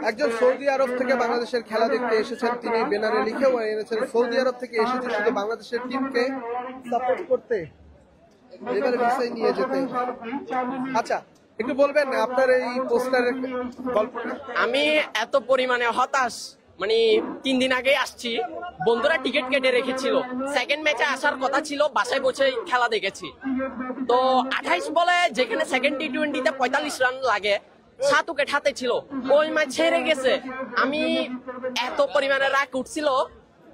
একজন সৌদি আরব থেকে বাংলাদেশের খেলা দেখতে এসেছেন, তিনি ব্যানারে লিখেও এনেছেন সৌদি আরব থেকে এসেছে শুধু বাংলাদেশের টিমকে সাপোর্ট করতে, এবারে বিষয় নিয়ে যেতে। আচ্ছা, একটু বলবেন আপনার এই পোস্টারের গল্পটা। আমি এত পরিমাণে হতাশ, মানে 3 দিন আগে আসছি, বন্ধুরা টিকিট কেটে রেখেছিল, সেকেন্ড ম্যাচে আসার কথা ছিল, বাসায় বসে খেলা দেখেছি। তো 28 বলে যেখানে সেকেন্ড টি-20তে 45 রান লাগে, 7 উইকেট হাতে ছিল, ওই ম্যাচ ছেড়ে গেছে। আমি এত পরিমাণে রাগ উঠছিল,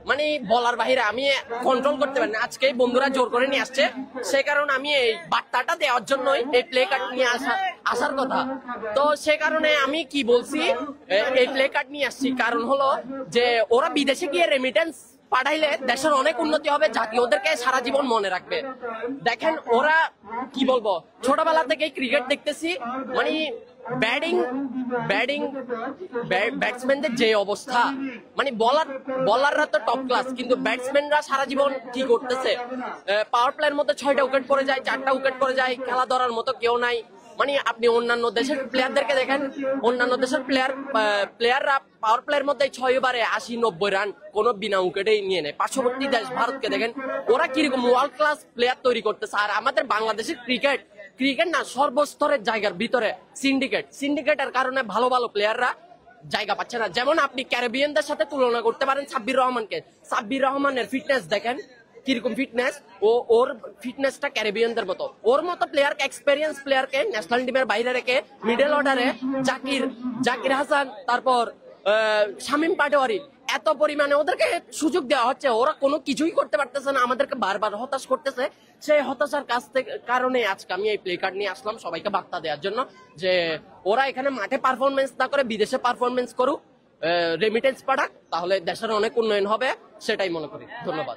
মানে বলার বাহিরে, আমি কন্ট্রোল করতে পারি না। আজকে বন্ধুরা জোর করে নিয়ে আসছে, সে কারণে আমি এই বার্তাটা দেওয়ার জন্যই এই প্লে কার্ড নিয়ে আসার কথা। তো সে কারণে আমি কি বলছি, এই প্লে কার্ড নিয়ে আসছি, কারণ হলো যে ওরা বিদেশে গিয়ে রেমিটেন্স পাঠাইলে দেশের অনেক উন্নতি হবে, জাতি ওদেরকে সারা জীবন মনে রাখবে। দেখেন ওরা কি বলবো, ছোটবেলা থেকে ক্রিকেট দেখতেছি, মানে ব্যাটসম্যানদের যে অবস্থা, মানে বলাররা তো টপ ক্লাস, কিন্তু ব্যাটসম্যানরা সারা জীবন কি করতেছে, পাওয়ার প্লের মধ্যে 6টা উইকেট পড়ে যায়, 4টা উইকেট পড়ে যায়, খেলা ধরার মতো কেউ নাই। মানে আপনি অন্যান্য দেশের প্লেয়ারদেরকে দেখেন, অন্যান্য দেশের প্লেয়াররা পাওয়ার প্লের মধ্যে 6 ওভারে 80-90 রান কোনো বিনা উইকেটেই নিয়ে নেয়। পার্শ্ববর্তী দেশ ভারতকে দেখেন, ওরা কিরকম ওয়ার্ল্ড ক্লাস প্লেয়ার তৈরি করতেছে। আর আমাদের বাংলাদেশের ক্রিকেট না, সর্বস্তরের জায়গার ভিতরে সিন্ডিকেটের কারণে ভালো ভালো প্লেয়াররা জায়গা পাচ্ছে না। যেমন আপনি ক্যারিবিয়ানদের সাথে তুলনা করতে পারেন সাব্বির রহমানকে। সাব্বির রহমানের ফিটনেস দেখেন কিরকম ফিটনেস, ওর ফিটনেসটা ক্যারিবিয়ানদের মতো। ওর মতো প্লেয়ারকে, এক্সপেরিয়েন্স প্লেয়ারকে ন্যাশনাল টিমের বাইরে রেখে মিডল অর্ডারে জাকির হাসান, তারপর শামীম পাটোয়ারি, এত পরিমাণে ওদেরকে সুযোগ দেওয়া হচ্ছে, ওরা কোনো কিছুই করতে পারতেছে না, আমাদেরকে বারবার হতাশ করতেছে। সেই হতাশার কারণে আজকে আমি এই প্লে কার্ড নিয়ে আসলাম সবাইকে বার্তা দেওয়ার জন্য, যে ওরা এখানে মাঠে পারফরমেন্স না করে বিদেশে পারফরমেন্স করুক, রেমিটেন্স পাঠাক, তাহলে দেশের অনেক উন্নয়ন হবে, সেটাই মনে করি। ধন্যবাদ।